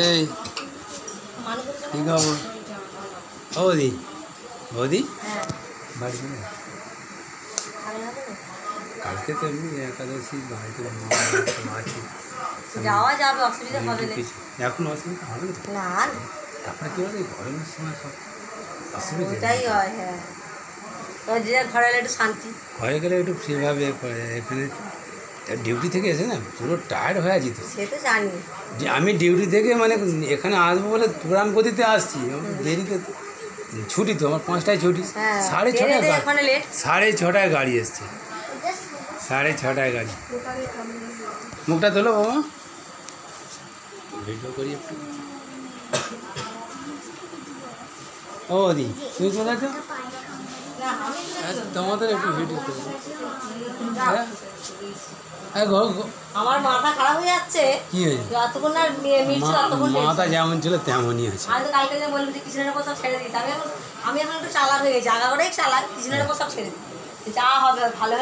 এই কি খবর? বৌদি বৌদি বাড়িতে না? কালকে তো এমনি একাদশী বাড়িতে আছে, যাওয়া যাবে, অসুবিধা হবে না। এখন অসুবিধা হবে না। না তারপরে কি বলে গরমের সময় সব অসুবিধা ওটাই হয়। হ্যাঁ, যে ঘরে এলে একটু শান্তি। ঘরে গেলে একটু ফ্রিভাবে এখানে ডিউটি থেকে এসে না পুরো টায়ার্ড হয়ে যেত। সে তো জানি। যে আমি ডিউটি থেকে মানে এখানে আসবো বলে পুরান গতিতে আসছি, দেরিতে ছুটি তো আমার 5টায় ছুটি, 6:30 6:30 গাড়ি এসছে, 6:30 গাড়ি। মুখটা তোলো বাবা, ভিডিও করি একটু। ও দি তুমি কোথায় তো? তোমাদের একটু ভিডিও করি। হ্যাঁ আমার মাথা খারাপ হয়ে যাচ্ছে। কি হয়েছে? যতক্ষণ না মিটছে ততক্ষণ মাথা যেমন ছিল তেমনই আছে। আমি তো কালকে যে বললাম যে কৃষ্ণের উপর সব ছেড়ে দিতে, আমি এখন একটু চালাক হয়ে গেছি, আগাগোড়াই চালাক, কৃষ্ণের উপর সব ছেড়ে দিই, যা হবে ভালো।